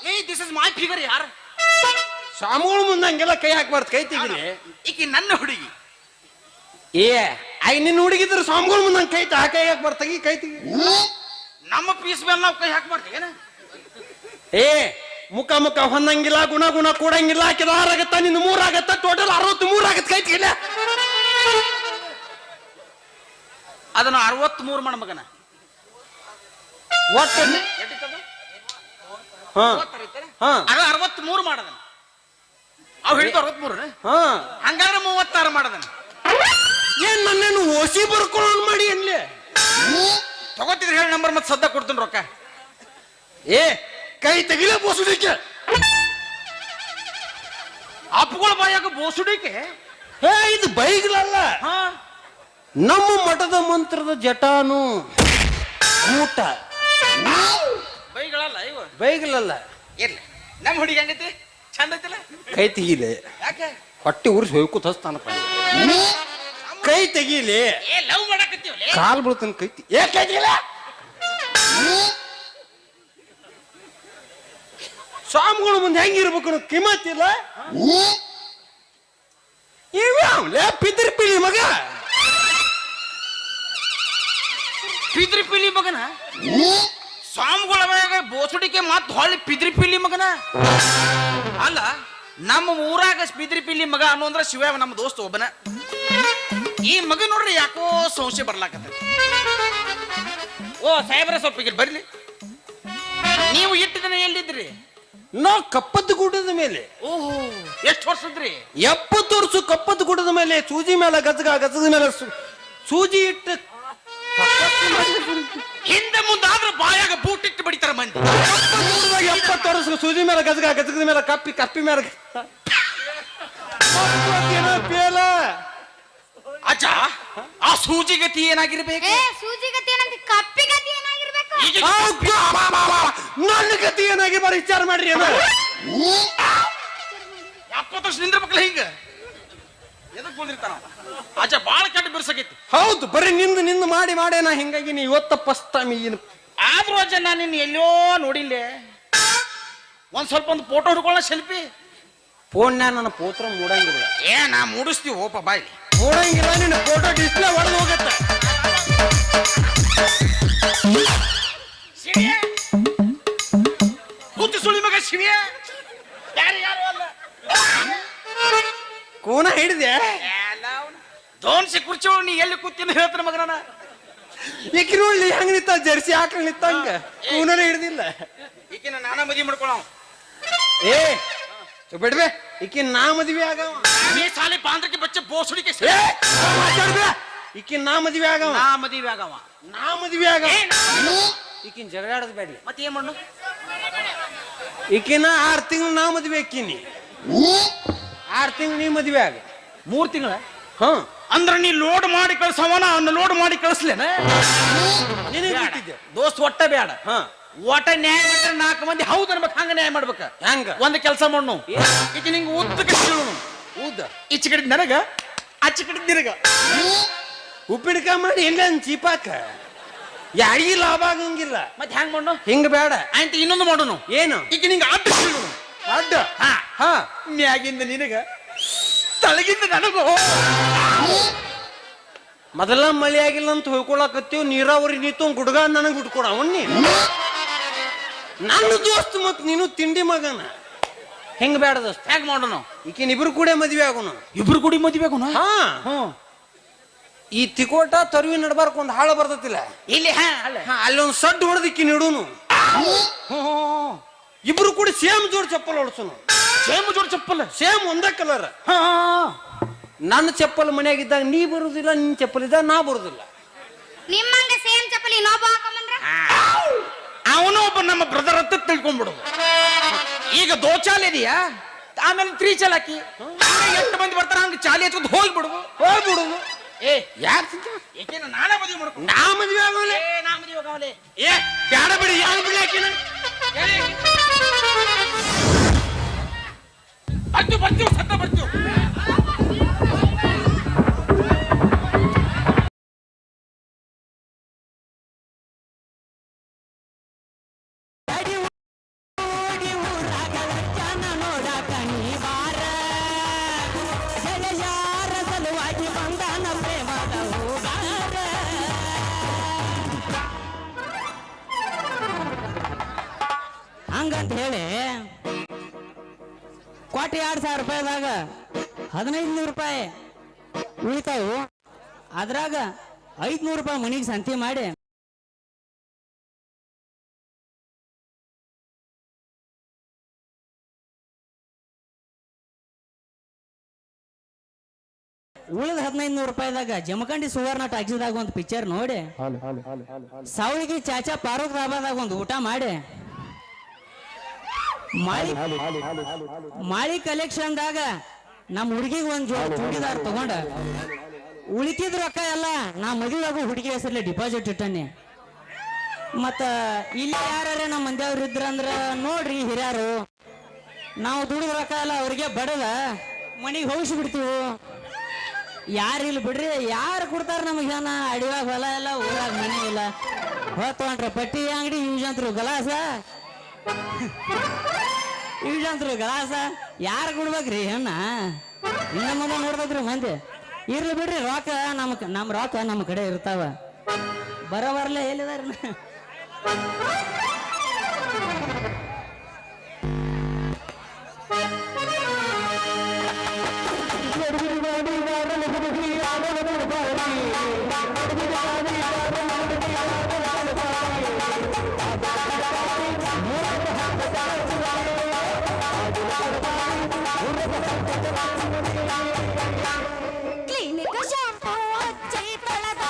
ಏ ದಿಸ್ ಇಸ್ ಮೈ ಫಿಗರ್ ಯಾರ ಸ್ವಾಮಿಗಳು ಮುಂದೆ ಹಂಗೆಲ್ಲ ಕೈ ಹಾಕ್ಬಾರ್ದು, ಕೈ ತೆಗೀಲಿ. ಈಕಿ ನನ್ನ ಹುಡುಗಿ. ಏ ಐ ನಿನ್ನ ಹುಡುಗಿದ್ರು ಸ್ವಾಮಿಗಳು ಮುಂದೆ ಕೈ ಕೈ ಹಾಕ್ಬಾರ್ದು, ತೆಗಿ ಕೈ ತೆಗಿ. ನಮ್ಮ ಪೀಸ್ ಮೇಲೆ ನಾವು ಕೈ ಹಾಕ್ಬಾರ್ದು. ಏ ಮುಖ ಮುಖ ಹೊಂದಂಗಿಲ್ಲ, ಗುಣ ಗುಣ ಕೂಡಂಗಿಲ್ಲ. ಆಕಿದ 6 ಆಗತ್ತ, ನಿನ್ನ 3 ಆಗತ್ತ, ಟೋಟಲ್ 63 ಆಗತ್ತ. ಕೈ ತೆಗಿಲ್ಲ. ಅದನ್ನ 63 ಮಾಡ ಮಗನ. ಒಟ್ಟು ಅದು 63 ಮಾಡದನ. ಅವ್ ಹೇಳಿದ 63 ಹಂಗಾದ್ರೆ 36 ಮಾಡದನ. ಏನ್ ನನ್ನೇನು ಓಸಿ ಬರ್ಕೊಳ್ಳೋನ್ ಮಾಡಿ ಎನ್ಲಿ ತಗೋತಿದ್ರೆ ಹೇಳಿ ನಂಬರ್ ಮತ್ತೆ ಸದ್ದ ಕೊಡ್ತೀನಿ ರೊಕ್ಕ. ಏ ಕೈ ತೆಗಿಲ ಬೋಸುಡಿಕೆ. ಅಪ್ಪಗಳ ಬಾಯಾಗ ಬೋಸುಡಿಕೆ. ಏ ಇದು ಬೈಗ್ಲಲ್ಲ, ನಮ್ಮ ಮಠದ ಮಂತ್ರದ ಜಟಾನು ಊಟ. ಬೈಗಳಲ್ಲ ಇವ, ಬೈಗ್ಲಲ್ಲ. ಇರ್ಲಿ, ನಮ್ಮ ಹುಡುಗಿ ಹಂಗೈತಿ, ಚಂದ ಐತಿಲ್ಲ. ಕೈ ತೆಗೀಲೆ, ಯಾಕೆ ಹೊಟ್ಟೆ ಉರ್ಸಿ ಹೋಯ್ಕೂತ ಹಸ್ತಾನಪ್ಪ. ಕೈ ತೆಗೀಲಿ. ಏ ಲವ್ ಮಾಡಕತ್ತೀವಲ್ಲ. ಕಾಲ್ ಬೀಳ್ತಾನ ಕೈ ಏ ಕೈ ತೆಗಿಲ. ಸ್ವಾಮಿಗಳು ಮುಂದೆ ಹೆಂಗಿರ್ಬೇಕು ಅನ್ನೋ ಕಿಮ್ಮತ್ತಿಲ್ಲ. ಇವ್ಯಾವ್ಲೇ ಪಿದ್ರಿ ಪಿಲಿ ಮಗ, ಪಿದ್ರಿ ಪಿಲಿ ಮಗನ. ಸ್ವಾಮಿಗಳ ಬೋಸುಡಿಕೆ ಮತ್ ಹೊಳ್ಳಿ ಪಿದ್ರಿ ಪಿಲಿ ಮಗನ ಅಲ್ಲ. ನಮ್ಮ ಊರಾಗ ಪಿದ್ರಿ ಪಿಲಿ ಮಗ ಅನ್ನೋ ಅಂದ್ರ ಶಿವ ನಮ್ಮ ದೋಸ್ತ ಒಬ್ಬನ. ಈ ಮಗ ನೋಡ್ರಿ ಯಾಕೋ ಸಂಶಯ ಬರ್ಲಾಕತ್ತ. ಓ ಸಾಹೇಬ್ರ ಸ್ವಲ್ಪ ಬರ್ಲಿ. ನೀವು ಇಟ್ಟು ದಿನ ಎಲ್ಲಿದ್ರಿ? ನಾವು ಕಪ್ಪತ್ತು ಗುಡ್ಡದ ಮೇಲೆ. ಓಹೋ, ಎಷ್ಟು ವರ್ಷದ್ರಿ? 70 ವರ್ಷ ಕಪ್ಪತ್ತು ಗುಡ್ಡದ ಮೇಲೆ. ಸೂಜಿ ಮೇಲೆ ಗಜಗ, ಗಜದ ಮೇಲೆ ಸೂಜಿ ಇಟ್ಟು ಹಿಂದೆ ಮುಂದಾದ್ರೆ ಬಾಯಾಗ ಬೂಟ್ ಇಟ್ಟು ಬಡಿತಾರ ಮಂದಿ. 70 ವರ್ಷ ಸೂಜಿ ಮೇಲೆ ಗಜಗ, ಗಜಗದ ಮೇಲೆ ಕಪ್ಪಿ, ಕಪ್ಪಿ ಮೇಲೆ ಪೇಲ. ಅಜ್ಜ, ಆ ಸೂಜಿ ಗತಿ ಏನಾಗಿರ್ಬೇಕು? ಸೂಜಿ ಗತಿ ಏನಂತ ಕಪ್ಪಿ ಗತಿ ಏನಾಗಿರ್ಬೇಕು? ನನ್ನ ಗತಿ ಏನಾಗಿ ಬರೀ ವಿಚಾರ ಮಾಡ್ರಿ. 70 ವರ್ಷ ನಿಂದಿರ್ಬೇಕಲ್ಲ ಹಿಂಗ. ಎದಕ್ ಕುಂದಿರ್ತಾನ ಅಜ್ಜ? ಬಾಳ ಕೆಟ್ಟ ಬಿರ್ಸಾಗೈತಿ. ಹೌದು, ಬರೀ ನಿಂದು ಮಾಡಿ ಮಾಡೇನ ಹಿಂಗಾಗಿ ನೀ ಇವತ್ತ ಪಸ್ತಾಮಿ. ಆದ್ರೂ ಅಜ್ಜ ನಾನು ನಿನ್ನ ಎಲ್ಲೋ ನೋಡಿಲ್ಲ. ಒಂದ್ ಸ್ವಲ್ಪ ಒಂದು ಫೋಟೋ ಹಿಡ್ಕೊಳ್ಳ ಸೆಲ್ಫಿ. ಫೋನ್ಯಾಗ ನನ್ನ ಪೋತ್ರ ಮೂಡಂಗಿಲ್ಲ. ಏ ನಾ ಮೂಡಿಸ್ತೀವಿ ಓಪ ಬಾಯ್. ಮೂಡಂಗಿಲ್ಲ, ನಿನ್ನ ಫೋಟೋ ಡಿಸ್ಪ್ಲೇ ಹೊಡೆದು ಹೋಗತ್ತ. ಕೂತು ಸುಳಿ ಮಗ ಶಿವಿಯ. ಯಾರು ಅಲ್ಲ. ಕೋನ ಹಿಡಿದೆ ದೋನ್ಸಿ ಕುರ್ಚಿ ಒಳಗೆ ನೀ ಎಲ್ಲಿ ಕೂತೀನಿ ಹೇಳ್ತಾನೆ ಮಗನ. ಈಕಿ ನೋಡ್ಲಿ ಹೆಂಗ್ ನಿಂತ, ಜರ್ಸಿ ಹಾಕಿ ನಿಂತಂಗ. ಕೂನನೇ ಹಿಡ್ದಿಲ್ಲ. ಈಕಿನ ನಾನ ಮದ್ವಿ ಮಾಡ್ಕೊಳ. ಏ ಬಿಡ್ಬೆ, ಈಕಿ ನಾ ಮದ್ವೆ ಆಗವ. ಈ ಸಾಲಿ ಬಾಂದ್ರಕ್ಕೆ ಬಚ್ಚೆ ಬೋಸುಡಿಕೆ. ಈಕಿ ನಾ ಮದ್ವೆ ಆಗವ. ನಾ ಮದ್ವಿ ಆಗವ. ನಾ ಮದ್ವೆ ಆಗವ. ಈಕಿನ ಜಗಳಾಡದ್ ಬೇಡ್ಲಿ. ಮತ್ತೆ ಏನ್ ಮಾಡು? ಈಕಿನ 6 ತಿಂಗಳು ನಾ ಮದ್ವೆ ಆಕಿನಿ. 6 ತಿಂಗಳು ನೀ ಮದ್ವೆ ಆಗ. 3 ತಿಂಗಳ. ಹ ಅಂದ್ರ ನೀ ಲೋಡ್ ಮಾಡಿ ಕಳ್ಸವನ ಲೋಡ್ ಮಾಡಿ ಕಳಿಸ್ಲೇನ? ನಿನಗೆ ಬಿಟ್ಟಿದ್ದೆ ದೋಸ್ತ್ ಒಟ್ಟ ಬೇಡ. ಒಟ್ಟ ನ್ಯಾಯ ಮಾಡಿದ್ರೆ 4 ಮಂದಿ ಹೌದು ಅನ್ಬೇಕು. ಹಂಗ ನ್ಯಾಯ ಮಾಡ್ಬೇಕ. ಹೆಂಗ? ಒಂದ್ ಕೆಲಸ ಮಾಡು. ಈಗ ನಿಂಗೆ ಉದ್ದಕ್ಕೆ ಊದ ಈಚೆ ಕಡೆ ನನಗ, ಆಚೆ ಕಡೆ ನಿನಗ ಉಪ್ಪಿಡ್ಕ ಮಾಡಿ ಎಲ್ಲ ಚೀಪಾಕ. ಯಾರಿಗೂ ಲಾಭ ಆಗಂಗಿಲ್ಲ. ಮತ್ತೆ ಹೆಂಗ್ ಮಾಡು? ಹಿಂಗ ಬೇಡ. ಆಯ್ತು, ಇನ್ನೊಂದು ಮಾಡೋನು. ಏನು? ಈಗ ನಿಂಗೆ ಅಡ್ಡ ಅಡ್ಡ. ಹಾ, ಮ್ಯಾಗಿಂದ ನಿನಗ, ತಳಗಿಂದ ನನಗೂ. ಮೊದಲ ಮಳೆ ಆಗಿಲ್ಲ ಅಂತ ಹೋಗ್ಕೊಳಕತ್ತೀವ್. ನೀರಾವರಿ ನೀತು ಗುಡ್ಗ ನನಗೆ ಬಿಟ್ಕೊಡ. ಅವನ್ನಿ ನನ್ನ ದೋಸ್ತ್ ಮತ್ ನೀನು ತಿಂಡಿ ಮಗನ. ಹೆಂಗ ಬೇಡ ದೋಸ್ತ? ಹೆಂಗ್ ಮಾಡೋನು? ಈಕಿನ ಇಬ್ರು ಕೂಡ ಮದ್ವೆ ಆಗೋನು. ಇಬ್ರು ಕೂಡಿ ಮದುವೆ ಆಗೋಣ. ಹಾ ಹ್ಮ್ ಈ ತಿಕೋಟ ತರುವಿ ನಡ್ಬಾರ್ಕ ಒಂದ್ ಹಾಳ ಬರ್ತತಿಲ್ಲ, ಇಲ್ಲಿ ಅಲ್ಲ ಅಲ್ಲೊಂದ್ ಸಡ್ಡು ಹೊಡೆದು ಈಕಿನ ಇಡೂನು. ಇಬ್ರು ಕೂಡ ಸೇಮ್ ಜೋಡ್ ಚಪ್ಪಲ್ ಹೊಡ್ಸೋನು. ಸೇಮ್ ಜೋಡ್ ಚಪ್ಪಲ್ ಸೇಮ್ ಒಂದೇ ಕಲರ್. ಹಾ ನನ್ನ ಚಪ್ಪಲ್ ಮನ್ಯಾಗಿದ್ದಾಗ ನೀ ಬರುದಿಲ್ಲ, ನಿನ್ ಚಪ್ಪಲ್ ಇದ್ದಾಗ ನಾ ಬರುದಿಲ್ಲ. ನಿಮ್ಮಂಗ ಸೇಮ್ ಚಪ್ಪಲಿ ಇನ್ನೊಬ್ಬ ಹಾಕೊಂಬಂದ್ರ ಅವನು ಒಬ್ಬ ನಮ್ಮ ಬ್ರದರ್ ಅಂತ ತಿಳ್ಕೊಂಡ್ಬಿಡುದು. ಈಗ ದೋಚಾಲ್ ಇದೆಯಾ, ಆಮೇಲೆ 3 ಚಾಲ್ ಹಾಕಿ ಎಷ್ಟು ಮಂದಿ ಬರ್ತಾರ ಹಂಗ ಚಾಲಿ ಹಚ್ಕೊಂಡು ಹೋಗ್ಬಿಡುದು. ಏ ಯಾಕೆ ಏಕೆನ ನಾನೇ ಮದುವೆ ಮಾಡ್ಕೊಂಡು ನಾ ಮದ್ವೆ ಆಗೋಲೆ? ನಾ ಮದುವೆ ಆಗೋಲೆ. ಏ ಬ್ಯಾಡ ಬಿಡಿ, ಯಾರು ಬಿಡಿ ಆಕಿನ. ಬರ್ತೀವಿ ಸತ್ತ ಬರ್ತೀವಿ. ಹಂಗಂತ ಹೇಳಿ ಕೋಟಿ 2,000 ರೂಪಾಯಿದಾಗ 1,500 ರೂಪಾಯಿ ಉಳಿತಾವು. ಅದ್ರಾಗ 500 ರೂಪಾಯಿ ಮನಿಗೆ ಸಂತಿ ಮಾಡಿ ಉಳಿದ 1,500 ರೂಪಾಯಿದಾಗ ಜಮಖಂಡಿ ಸುವರ್ಣ ಟಾಕ್ಸಿದಾಗ ಒಂದು ಪಿಕ್ಚರ್ ನೋಡಿ, ಸಾವಳಿಗೆ ಚಾಚಾ ಫಾರೂಕ್ ಧಾಬಾದಾಗ ಒಂದು ಊಟ ಮಾಡಿ, ಮಾಳಿ ಕಲೆಕ್ಷನ್ದಾಗ ನಮ್ಮ ಹುಡುಗಿಗೆ ಒಂದು ಜೋಡಿ ಚೂಡಿದಾರ್ ತಗೊಂಡ ಉಳಿಕಿದ ರೊಕ್ಕ ಎಲ್ಲ ನಾ ಮದುವೆಗೂ ಹುಡುಗಿ ಹೆಸರಲ್ಲಿ ಡಿಪಾಸಿಟ್ ಇಟ್ಟನಿ. ಮತ್ತ ಇಲ್ಲಿ ಯಾರೇ ನಮ್ಮ ಮಂದಿಯವ್ರು ಇದ್ರಂದ್ರ ನೋಡ್ರಿ ಹಿರಿಯರು, ನಾವು ದುಡಿದ ರೊಕ್ಕ ಎಲ್ಲ ಅವ್ರಿಗೆ ಬಡದ ಮನೆಗೆ ಹೋಗಿಸಿ ಬಿಡ್ತೀವಿ. ಯಾರು ಇಲ್ಲಿ ಬಿಡ್ರಿ, ಯಾರು ಕೊಡ್ತಾರ ನಮಗೇನ? ಅಡಿವಾಗ ಹೊಲ ಎಲ್ಲ, ಊರಾಗ ಮನೆ ಇಲ್ಲ, ಹೊತ್ತೊಂಡ್ರ ಪಟ್ಟಿ ಅಂಗಡಿ ಯೂಜಂತ್ರು ಗಲಾಸ ಯಾರು ಕೊಡ್ಬೇಕ್ರಿ ಹೆಣ್ಣ? ಇನ್ನ ಮುಂದೆ ನೋಡ್ಬೇಕ್ರಿ ಮಂದಿ. ಇರ್ಲಿ ಬಿಡ್ರಿ, ರೊಕ್ಕ ನಮ್ಮ ರೊಕ್ಕ ನಮ್ಮ ಕಡೆ ಇರ್ತಾವ. ಬರೋವರ್ಲೆ ಎಲ್ಲಿದಾರ? ಕ್ಲಿನಿಕ್ ಶಾಂಪೂ ಹಚ್ಚಿ ತೊಳೆದ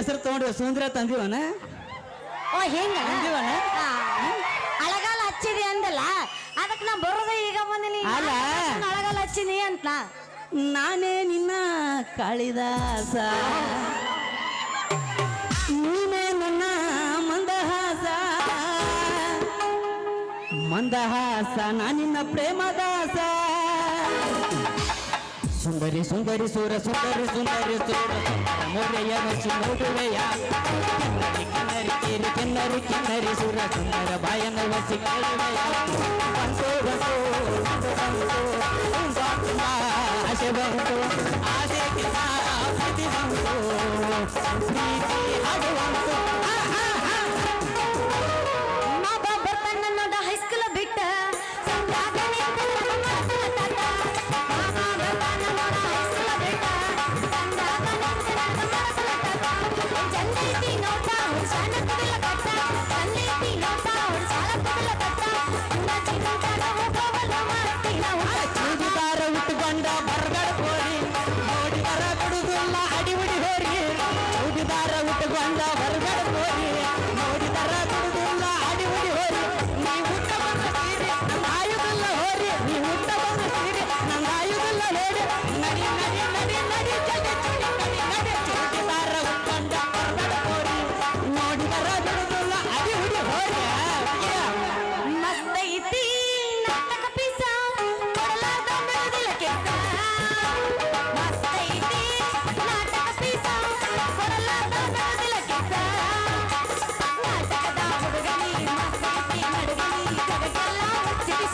ಹೆಸರು ತಗೊಂಡ್ರೆ ಸುಂದ್ರ ತಂದಿವನ? ಓ ಹಿಂಗ ತಂದಿವನ? ಅಳಗಾಲ ಹಚ್ಚಿದಿ ಅಂದಲ್ಲ, ಅದಕ್ಕೆ ನಾ ಬರೋದ ಈಗ ಬಂದಿನಿ. ಅಲ್ಲ ಅಳಗಾಲ ಹಚ್ಚಿನಿ ಅಂತ ನಾನೇ ನಿನ್ನ ಕಾಳಿದಾಸ, ನೀನೇ ನನ್ನ ಮಂದಹಾಸ, ಮಂದಹಾಸ ನಾನಿನ್ನ ಪ್ರೇಮದಾಸ. ಸುಂದರಿ ಸುಂದರಿ ಸೂರ ಸುಂದರಿ ಸುಂದರಿ ಸೂರ ಮೊರೆಯ ಮೆಚ್ಚಿ ನೋಡುವೆಯ ಕಿನ್ನರಿ ಕಿನ್ನರಿ ಕಿನ್ನರಿ ಕಿನ್ನರಿ ಸೂರ ಸುಂದರ ಬಾಯನ ವಸಿ ಕೇಳುವೆಯ. ಬಂತು ಬಂತು ಬಂತು ಬಂತು ಆಸೆ ಬಂತು ಆಸೆಗಿನ ಪ್ರೀತಿ ಬಂತು ಪ್ರೀತಿ ಹಾಗೆ ಬಂತು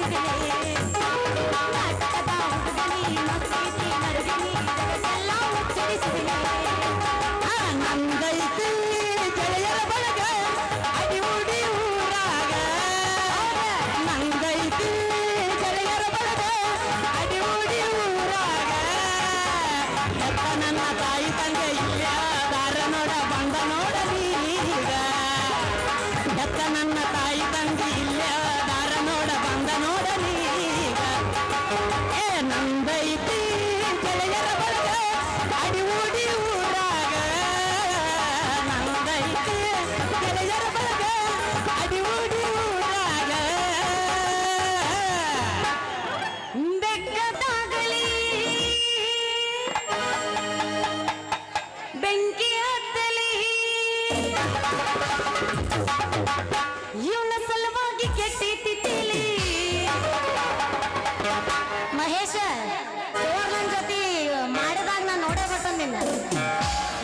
ಮುಗಿಸಿದನೆ ನಾಟಕದ ಹುಡುಗನಿ ಮಸ್ತಿ ನಡುಗನಿ ಜಗತ್ತೆಲ್ಲ ಮುಚ್ಚರಿಸಿದನೆ ನಂದೈತಿ ಗೆಳೆಯರ ಬಳಗ ಅಡಿವುಡಿ ಊರಾಗ ನಂದೈತಿ ಗೆಳೆಯರ ಬಳಗ ಅಡಿವುಡಿ ಊರಾಗ ಎತ್ತ ನನ್ನ ತಾಯಿ ತಂದೆ ಇಲ್ಲ ದಾರ ನೋಡ ಬಂದ ನೋಡದೀಗ ಎತ್ತ ನನ್ನ ತಾಯಿ ತಂದೆ ಇಲ್ಲ ದಾರ ನೋಡ ಬಂದ ನೋಡದೀಗ ಏ ನಂದೈತಿ ಗೆಳೆಯರ ಬಳಗ ಅಡಿವುಡಿ ಊರಾಗ ನಂದೈತಿ ಗೆಳೆಯರ ಬಳಗ ಅಡಿವುಡಿ ಊರಾಗ ಬೆಕ್ಕದಾಗಲಿ ಬೆಂಕಿ ಹತ್ತಲಿ ಇವನ ಸಲುವಾಗಿ ಕೆಟ್ಟೈತಿ ತಿಳಿ ಮಹೇಶ ನನ್ನ ಜೊತೆ ಮಾಡಿದಾಗ ನಾ ನೋಡೇ ಬಟ್ಟ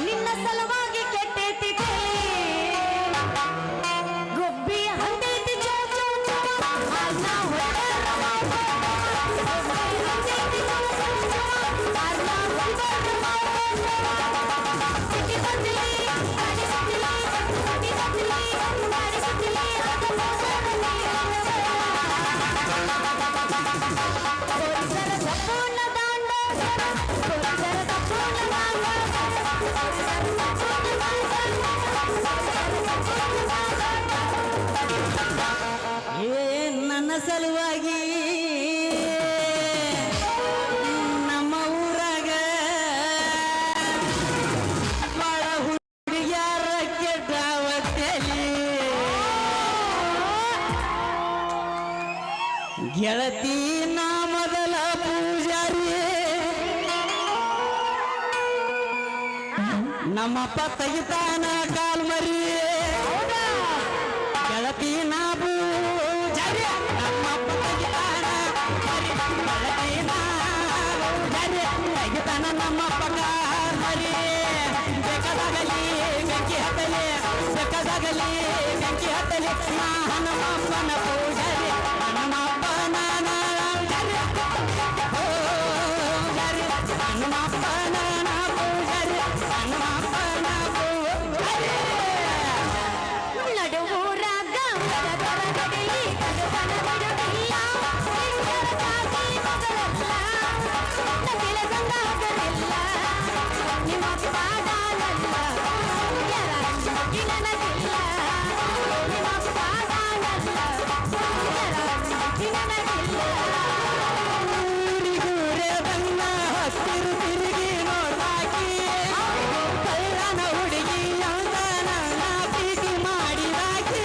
ನಿನ್ನ ಸಲುವಾಗಿ ಕೆಟ್ಟೈತಿ ತಿಳಿ ಗುಬ್ಬಿ ಹಂತೈತಿ ಚೋ ಚೋ ಚೋ ಅಲ್ಲ ಹೊಟ್ಟೆ ಏ ನನ್ನ ಸಲುವಾಗಿ ನಮ್ಮ ಊರಾಗ ಬಾಳ ಹುಡುಗ್ಯಾರ ಕೆಟ್ಟಾವ ತಲಿ ಗೆಳತಿ ನಾ ಮೊದಲ ಪೂಜಾರಿ ನಮ್ಮಪ್ಪ ತೆಗಿತಾನ ಕಾಲ್ ಮರಿ ಗೆಳತಿ ನಾ ಪೂಜಾರಿ ನಮ್ಮಪ್ಪ ತೆಗಿತಾನ ಮರಿ ಗೆಳತಿ ನಾ ಪೂಜಾರಿ ತೆಗಿತಾನ ನಮ್ಮಪ್ಪ ಕಾಲ್ ಮರಿ ಬೇಕಾದಾಗಲಿ ಬೆಂಕಿ ಹತ್ತಲಿ ಬೇಕಾದಾಗಲಿ ಬೆಂಕಿ ಹತ್ತಲಿ ನಾ ಹನುಮಪ್ಪನ ಪೂಜಾರಿ ಹನುಮಪ್ಪನ ಪೂಜಾರಿ ಪೂಜಾರಿ ಹನುಮಪ್ಪನ ಪೂಜಾರಿ ಹನುಮಪ್ಪನ ಪೂಜಾರಿ ನಡುವೂರಾಗ ಮರದರ ಗಡಿಲಿ ಕಡುಬನ ಬಿಡುವಿಲ್ಲ ಹೆಂಗರ ಜಾತಿ ಮಗಳೆಲ್ಲ ನಗಿಲ ಸಂಗಾಗಲಿಲ್ಲ ನಿಮ್ಮ ಪಾದಾನಲ್ಲ ಯಾರ ನಗಿ ನನಗಿಲ್ಲ ನಿಮ್ಮ ಪಾದಾನಲ್ಲ ಯಾರ ನಗಿ ನನಗಿಲ್ಲ ಊರಿಗೂರೇ ಬಣ್ಣ ಹತ್ತಿರು ತಿರುಗಿ ನೋಡ್ದಾಕಿ ಕಳ್ಳನ ಹುಡುಗಿ ಅಂತ ನನ್ನ ಪ್ರೀತಿ ಮಾಡಿದಾಕಿ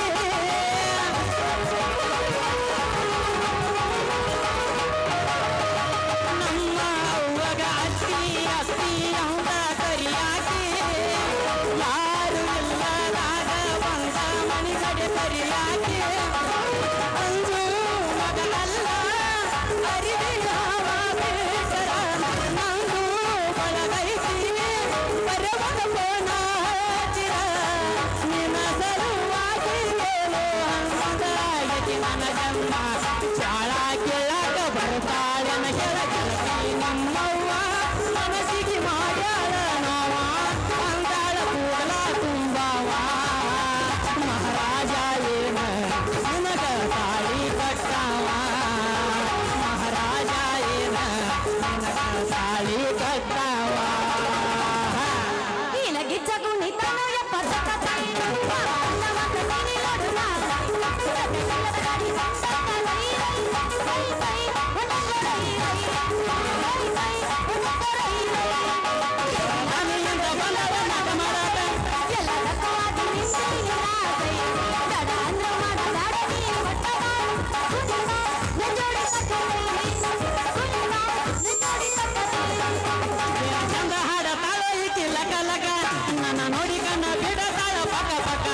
ನಮ್ಮ ಅವ್ವಗ ಅತ್ತಿ ಅತ್ತಿ ಅಂತ ಕರಿಯಾಕಿ ಯಾರು ಇಲ್ಲದಾಗ ಬಂದ ಮನಿ ಕಡೆ ಕರಿಯಾಕಿ ಅಂಜು ಮಗನಲ್ಲ ಅರಿವಿಯಾವ ಬೇಸರ ನಂದು ಬಳಗೈತಿ ಬರವನ ಫೋನ ಹಚ್ಚಿರ ನಿನ್ನ ಸಲುವಾಗಿ ಏನೋ ಹಂಗಾಗೈತಿ ನನ್ನ ಜನ್ಮ ಚಾಳ ಕೇಳಾಕ ಬರ್ತಾಳೆನ ಕೆಳಗೆಳತಿ ನಮ್ಮವ್ವ ಮನಸ್ಸಿಗೆ ಮಾಡ್ಯಾಳ ನಾವ ಅಂದಾಳ ಕೂಡಲ ತುಂಬವ ಮಹಾರಾಜ ಏನ ನಿನಗ ತಾಳಿ ಕಟ್ಟಾವ ಮಹಾರಾಜ ಏನ ನಿನಗ ತಾಳಿ ಕಟ್ಟಾವ ಇಲಗಿಚ್ಚ ಕುಣಿತನು ಎಪ್ಪತ್ತ ಕಥೆ ಅನ್ನ ಮಕ್ಕ ನೀನಿಲಡು ನಾಳ ಕಥೆಗಳದ ಗಾಡಿ ಸಂತಕ ರೈ ರೈ ರೈ ರೈ ಒಣಗ ರೈ ರೈ ರೈ ರೈ ಒಣಗ ರೈ ರೈ ಮನೆಯಿಂದ ಬಂದವ ಮಗ ಮಾಡದ ಎಲ್ಲರ ಕವಾಗಿ ನಿಂತಿರಾಸೈ ದಡ ಅಂದ್ರ ಮಾಡ ದಾಡ ನೀ ಒಟ್ಟವ ಕುಣಿವ ನಂಜೋಡಿ ಸಕ್ಕರೆ ಕುಣಿವ ನಂಜೋಡಿ ಸಕ್ಕರೆ ಚಂದ ಹಾಡ ತಾಳ ಈಕಿ ಲಕ ಲಕ ನನ್ನ ನೋಡಿ ಕಣ್ಣ ಬಿಡತಾಳ ಪಕ ಪಕ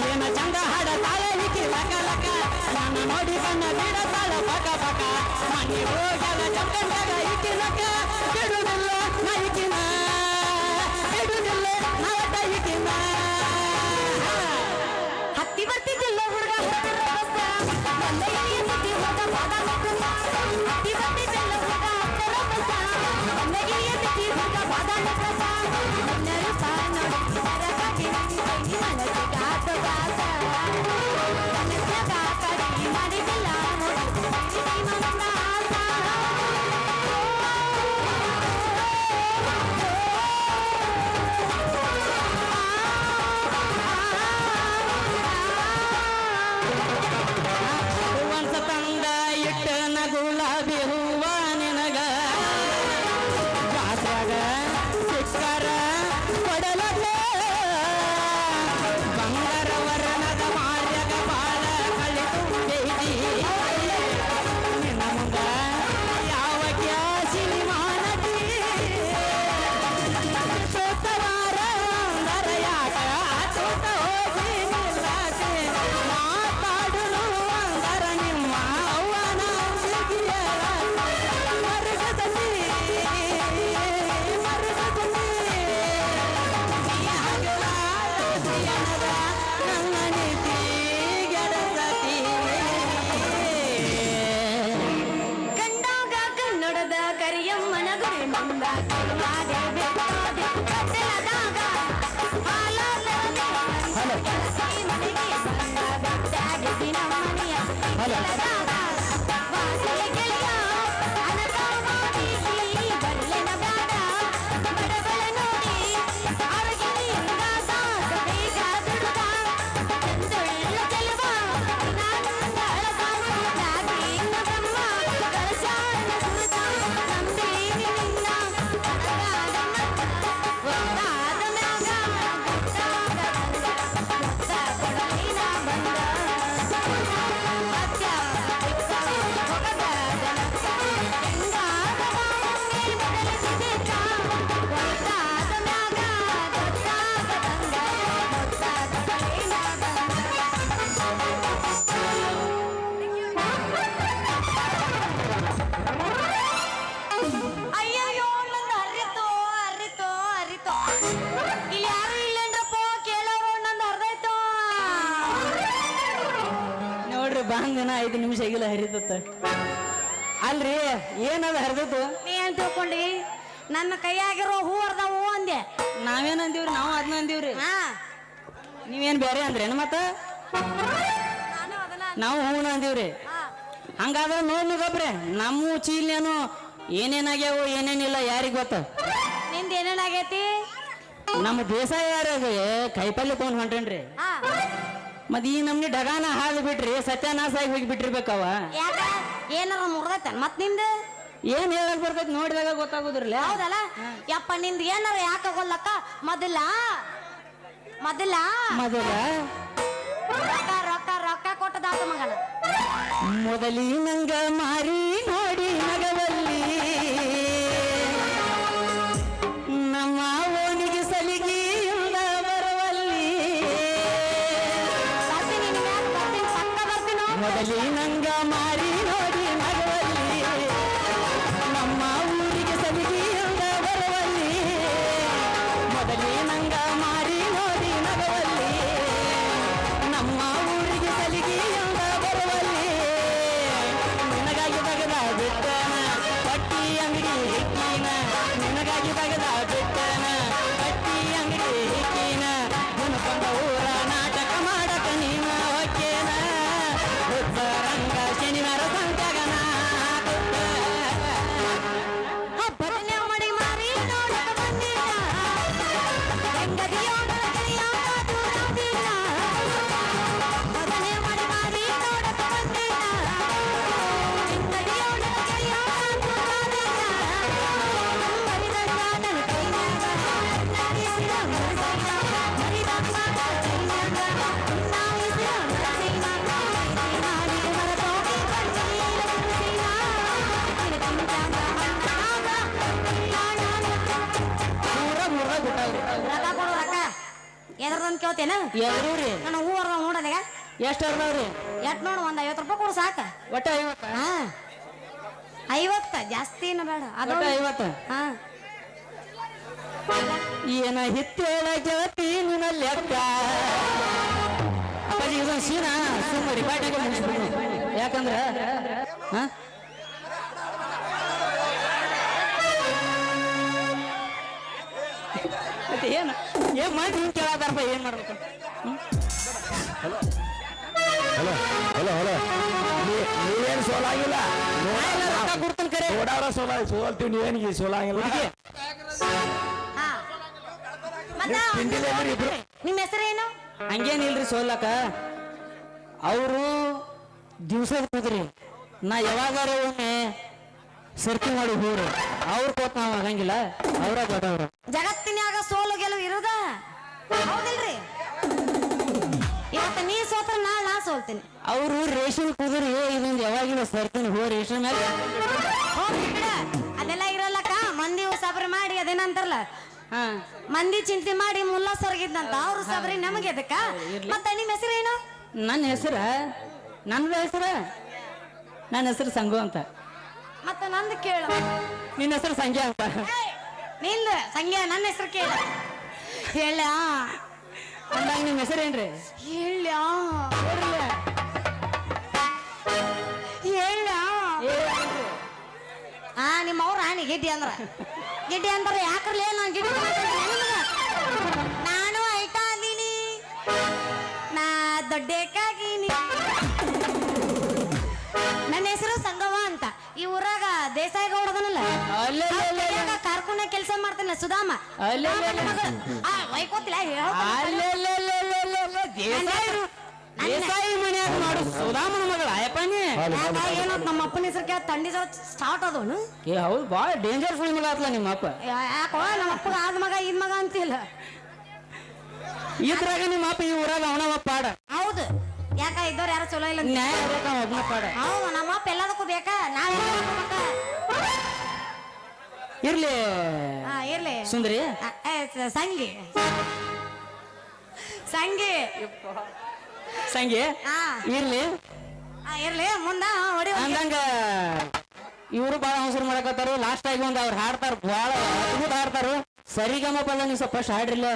ಏನ ಚಂದ ಹಾಡ ತಾಳ ಈಕಿ ಲಕ ಲಕ ನನ್ನ ನೋಡಿ ಕಣ್ಣ ಬಿಡತಾಳ ಪಕ ಪಕ ಮನಿ ಹೋಗ್ಯಾಗ ಚಂಕಂಡಾಗ ಈಕಿ ಲಕ ಬಿಡುದಿಲ್ಲ ನಾ ಈಕಿನ ಬಿಡುದಿಲ್ಲ ನಾ ಒಟ್ಟ ಈಕಿನ ಹತ್ತಿ ಬರ್ತಿದ್ದಿಲ್ಲ ಹುಡುಗ ಬಂದ ಎಲ್ಲಿ ಹೋದ ಪಾದ ಗುಲಾಬಿ ಹೂವ ನಿನಗ ಜಾತ್ರ್ಯಾಗ ಸಿಕ್ಕರ ಕೊಡಲಲ್ಲ ಬಂಗಾರ ವರ್ಣದ ಮಾರ್ಯಗ ಬಾಳ ಕಳಿತು ನಿನ್ನ ಮುಂದ ಯಾವ ಕ್ಯಾಸಿನಿ ಮಾನತಿ ಸೋತವಾರ ಅಂದರ ಯಾಕ ತೋಟ ಹೋಗಿ ನಿಲ್ಲಾಸೆ ಮಾತಾಡುನು ಅಂದರ ನಿಮ್ಮ ಅವ್ವನ ಮರುಗದಲ್ಲಿ ನನ್ನ ನೀತಿ ಗೆಳತಿ ಕಂಡಾಗ ಕನ್ನಡದ ಕರಿಯಮ್ಮನ ಗುರಿ ಮಂದ ಕರುವಾದೆ ಬೆಟ್ಟದೆ ಕತ್ತಲದಾಗ ಹಾಲಲ್ಲದೆ ಗೆಳತಿ ಮನೆಗೆ ಬಂದ ಬೆಟ್ಟಾಗಿ ನಮ್ಮನೆಯ ಕತ್ತಲದಾಗ ವಾಸೆ ಗೆಳೆಯ ಅನಕ ಮಾಡಿ ಬರಲಿನ ಬ್ಯಾಡ ಬಡಗಳ ನೋಡಿ ಅರಗಿನಿಯಿಂದ ಸಾಕ ಬೇಗ ದುಡುಗ ಚಂದುಳ್ಳ ಚೆಲುವ ನಾನಂದಳ ಸಾಗಿ ಬ್ರಹ್ಮ ಕಳಶಾನ ಸುತ ನಂಬಿನಿ ನಿನ್ನ ಅನಗಾದ ಒತ್ತಾದ ಮ್ಯಾಗ ಮುತ್ತ ಕೊಡಲಿನ ಬಂದ ಅತ್ಯ ಬಿಕ್ಕ ಹೊಗದ ಜನಕ ಹೆಂಗಾದ ಬಾಳಂಗೆ ಬದಲಿಸಿದ ಒತ್ತಾದ ಮ್ಯಾಗ ಗೊತ್ತಾದ ತಂದ ಮುತ್ತ ಕೊಡಲಿನ ಅಯ್ಯಯ್ಯೋ ನಂದು ಹರಿತು ಹರಿತು ಹರಿತು ಇಲ್ಲಿ ಯಾರು ಇಲ್ಲಂದ್ರಪ್ಪ ಕೇಳೋರು ನಂದು ಹರಿದೈತು ನೋಡ್ರಿ ಬಾಂಗನ 5 ನಿಮಿಷ ಆಗಿಲ್ಲ ಹರಿದತ್ತ ಅಲ್ರಿ ಏನದ ಹರಿದತ್ತು ನೀ ಏನ್ ತಿಳ್ಕೊಂಡಿ ನನ್ನ ಕೈಯಾಗಿರೋ ಹೂ ಹರ್ದವು ಅಂದೆ ನಾವೇನ್ ಅಂದೀವ್ರಿ ನಾವು ಅದನ್ನ ಅಂದೀವ್ರಿ ಹಾ ನೀವೇನ್ ಬೇರೆ ಅಂದ್ರೇನು ಮತ್ತ ನಾನು ಅದನ್ನ ನಾವು ಹೂನ ಅಂದೀವ್ರಿ ಹಾ ಹಂಗಾದ್ರೆ ನೋಡ್ನು ಗೊಬ್ರೆ ನಮ್ಮ ಚೀಲ್ನೇನು ಏನೇನಾಗ್ಯಾವು ಏನೇನಿಲ್ಲ ಯಾರಿಗ್ ಗೊತ್ತ ನಿಂದ ಏನೇನಾಗೈತಿ ನಮ್ಮ ದೇಶ ಯಾರಾಗ ಕೈಪಲ್ಲೆ ತೊಗೊಂಡ್ ಹೊಂಟೇನ್ರಿ ಹಾ ಮತ್ ಈ ನಮ್ನಿ ಡಗಾನ ಹಾದು ಬಿಟ್ರಿ ಸತ್ಯನಾಶ ಆಗಿ ಹೋಗಿ ಬಿಟ್ಟಿರ್ಬೇಕವ ಯಾಕ ಏನಾರ ಮುರ್ದೈತ ಮತ್ ನಿಂದ ಏನ್ ಹೇಳಕ್ ಬರ್ತೈತಿ ನೋಡಿದಾಗ ಗೊತ್ತಾಗುದ್ರಲ್ಲ ಹೌದಲ್ಲ ಯಪ್ಪ ನಿಂದ ಏನಾರ ಯಾಕಾಗೋಲ್ಲಕ್ಕ ಮೊದಲ ಮೊದಲ ಮೊದಲ ರೊಕ್ಕ ರೊಕ್ಕ ರೊಕ್ಕ ಕೊಟ್ಟದಾತ ಮಗನ ಮೊದಲಿನಂಗ ಮಾರಿ ನೋಡಿ ನಗವಲ್ಲಿ ನಮ್ಮ ಓನಿಗೆ ಸಲಿಗೆಯಿಂದ ಬರವಲ್ಲಿ ಬರ್ತೀನಿ ನಿನ್ ಮ್ಯಾಲ್ ಬರ್ತೀನಿ ಪಕ್ಕ ಬರ್ತೀನಿ ಮೊದಲಿನಂಗ ಮಾರಿ ನೋಡಿ ನಗವಲ್ಲಿ ನಮ್ಮ ಊರಿಗೆ ಸಲಿಗೆಯಿಂದ ಬರವಲ್ಲಿ ಮೊದಲಿನಂಗ ಮಾರಿ ನೋಡಿ ನಗವಲ್ಲಿ ನಮ್ಮ ಊರಿಗೆ ಸಲಿಗೆಯಿಂದ ಬರವಲ್ಲಿ ನಿನಗಾಗಿ ತೆಗೆದ ಬಿಟ್ಟನ ಪಟ್ಟಿ ಅಂಗಡಿ ಹಿಕ್ಕಿನ ನಿನಗಾಗಿ ತೆಗೆದ ಬಿಟ್ಟನ ಪಟ್ಟಿ ಅಂಗಡಿ ಹಿಕ್ಕಿನ ಗುಣಕೊಂಡ ಊರ ನಾಟಕ ಮಾಡಕ ನೀನ ಹೊಕ್ಕೇನ ಉತ್ತರಂಗ ಶನಿವಾರ ಸಂತಗನ ಬದನೆ ಮಾಡಿ ಮಾರಿ ನೋಡಕ ಬಂದಿಲ್ಲ ಹೆಂಗದಿಯೋ ನನಗರಿಯೋ ದೂರದಿಲ್ಲ ಬದನೆ ಮಾಡಿ ಮಾರಿ ನೋಡಕ ಬಂದಿಲ್ಲ ಹೆಂಗದಿಯೋ ನನಗರಿಯೋ ದೂರದಿಲ್ಲ ಮರಿದಂಗ ನನ್ನ ಕೈಯಾಗ ನಾಯಿಸಿದ ಮನಸ್ಸಿನ ಮರಿದಂಗ ಕೈಯಾಗ ನಾಯಿಸಿದ ಮನಸ್ಸಿನ ನಾಲಿಗೆ ಮರತೋಗಿ ಕಣ್ಣೀರ ಸುರಿಸಿದ ನಿನಗಿಂತಾಗ ಮಣ್ಣಾಗ ಪೂರ ಮುರ್ರ ಬಿಟ್ಟಾವ್ರಿ ರೊಕ್ಕ ಕೊಡು ರೊಕ್ಕ ಎದ್ರದಂತ ಕೇಳ್ತೇನ ಎದ್ರೂರಿ ನಾನು ಹೂ ಅರ್ದ ನೋಡನೆಗ ಎಷ್ಟು ಅರ್ದಾವ್ರಿ ಎಟ್ ನೋಡು ಒಂದ್ 50 ರೂಪಾಯಿ ಕೊಡು ಸಾಕ ಒಟ್ಟ 50 ಹಾ 50 ಜಾಸ್ತಿ ಏನು ಬೇಡ ಅದು ಒಟ್ಟ 50 ಹಾ ಏನ ಹಿತ್ತೇಳ ಗೆಳತಿ ನಿನ್ನ ಲೆಕ್ಕ ಅಪ್ಪಾಜಿ ಇದೊಂದು ಸೀನ ಸುಮ್ಮ ರಿಕಾರ್ಡಿಗೆ ಮುಗಿಸ್ಬಿಡು ಯಾಕಂದ್ರ ಹಾ ಮತ್ತೆ ಏನ್ ಮಾಡಿ ಹಿಂಗ್ ಕೇಳತ್ತಾರಪ್ಪ ಏನ್ ಮಾಡ್ಬೇಕು ಹಲೋ ಹಲೋ ಹಲೋ ನೀವೇನು ಸೋಲಾಗಿಲ್ಲ ರೊಕ್ಕ ಕೊಡ್ತಾನೆ ಕರೆ ನೋಡಾರ ಸೋಲ್ತೀವಿ ನೀವೇನಿಗೆ ಸೋಲಾಗಿಲ್ಲ ಹಾ ಮತ್ತ ತಿಂಡಿಲ್ಲ ಅಂದ್ರೆ ಇಬ್ರು ನಿಮ್ಮ ಹೆಸರೇನು ಹಂಗೇನಿಲ್ರಿ ಸೋಲಕ ಅವರು ದಿವ್ಸದ ಕೂದ್ರಿ ನಾ ಯಾವಾಗಾರ ಒಮ್ಮೆ ಸರ್ತಿ ಮಾಡಿ ಹೋರು ಅವ್ರ ಕೋತ್ ನಾವ್ ಆಗಂಗಿಲ್ಲ ಅವ್ರ ದೊಡ್ಡವ್ರು. ಜಗತ್ತಿನ್ಯಾಗ ಸೋಲು ಗೆಲುವು ಇರುದ ಹೌದಿಲ್ರಿ? ಇವತ್ತು ನೀ ಸೋತ್ರ ನಾ ಸೋಲ್ತೀನಿ. ಅವ್ರು ರೇಷನ್ ಕುದುರಿ ಇದೊಂದು ಯಾವಾಗಿನ ಸರ್ತಿನ ಹೋ ರೇಷನ್ ಮೇಲೆ ಹೋಗ್ಲಿ ಬಿಡ, ಅದೆಲ್ಲ ಇರಲ್ಲಕ್ಕ. ಮಂದಿ ಸಬ್ರಿ ಮಾಡಿ ಅದೇನಂತಾರಲ್ಲ, ಮಂದಿ ಚಿಂತೆ ಮಾಡಿ ಮುಲ್ಲಾ ಸೊರಗಿದ್ನಂತ ಅವ್ರು ಸಬ್ರಿ ನಮಗೆ ಅದಕ್ಕ. ಮತ್ತ ನಿಮ್ ಹೆಸರೇನು? ನನ್ನ ಹೆಸರು ಸಂಗು ಅಂತ. ಮತ್ತ ನಂದು ಕೇಳು. ನಿನ್ನ ಹೆಸರು ಸಂಖ್ಯಾ ಅಂತ. ನಿಂದ ಸಂಖ್ಯಾ, ನನ್ನ ಹೆಸರು ಕೇಳು. ಹೇಳ ಅಂದಾಗ ನಿಮ್ಮ ಹೆಸರೇನ್ರಿ? ಹೇಳ ಹೇಳ ನಿಮ್ಮ ಅವ್ರ ಆಣಿ ಗಿಡ್ಡಿ ಅಂದ್ರ ಯಾಕ್ರಲೇ ನಾನು ಗಿಡ್ಡಿ ನಾನು ಐಟಾ ಅದೀನಿ, ನಾ ದೊಡ್ಡಕ್ಕಾಗೀನಿ. ನನ್ನ ಹೆಸರು ಸಂಗವ್ವ ಅಂತ. ಈ ಊರಾಗ ದೇಸಾಯಿ ಗೌಡದನಲ್ಲ, ಕಾರ್ಕುನ ಕೆಲಸ ಮಾಡ್ತಾನೆ ಸುಧಾಮ. ವೈಕೋತಿಲ್ಲ ದೇಸಾಯಿ ಮನ್ಯಾಗ ಮಾಡು ಸುಧಾಮನ ಮಗಳ ಅಯ್ಯಪ್ಪನಿ. ಏನೋ ನಮ್ಮ ಅಪ್ಪನ ಹೆಸರು ಕೇಳ ತಂಡಿ ಸ್ಟಾರ್ಟ್ ಆದವನು. ಏ ಹೌದು, ಭಾಳ ಡೇಂಜರ್ ಸುಳಿ ಮಗ ಆತ್ಲ ನಿಮ್ಮ ಅಪ್ಪ. ಯಾಕೋ ನಮ್ಮ ಅಪ್ಪಗ ಆದ ಮಗ ಇದ್ ಮಗ ಅಂತಿಲ್ಲ. ಇದ್ರಾಗ ನಿಮ್ಮ ಅಪ್ಪ ಈ ಊರಾಗ ಅವನವ ಪಾಡ. ಹೌದು, ಯಾಕ ಇದ್ದವ್ರು ಯಾರು ಚಲೋ ಇಲ್ಲ. ನ್ಯಾಯ ಒಬ್ಬನ ಪಾಡ. ಹೌದು, ನಮ್ಮ ಅಪ್ಪ ಎಲ್ಲದಕ್ಕೂ ಬೇಕಾ. ನಾವ್ ಇರ್ಲಿ ಇರ್ಲಿ ಸುಂದರಿ. ಸಂಗಿ ಸಂಗಿ ಸಂಗಿ ಇರ್ಲಿ ಇರ್ಲಿ ಮುಂದ ಹೊಡಿ. ಅಂದಂಗ ಇವರು ಬಾಳ ಅವಸರ ಮಾಡಕತ್ತಾರು. ಲಾಸ್ಟ್ ಆಗಿ ಒಂದ್ ಅವ್ರು ಹಾಡ್ತಾರ, ಬಾಳ ಅದ್ಭುತ ಹಾಡ್ತಾರು. ಸರಿಗಮ್ಮ ಪದ ನೀವು ಸ್ವಲ್ಪ ಹಾಡ್ರಿಲ್ಲ.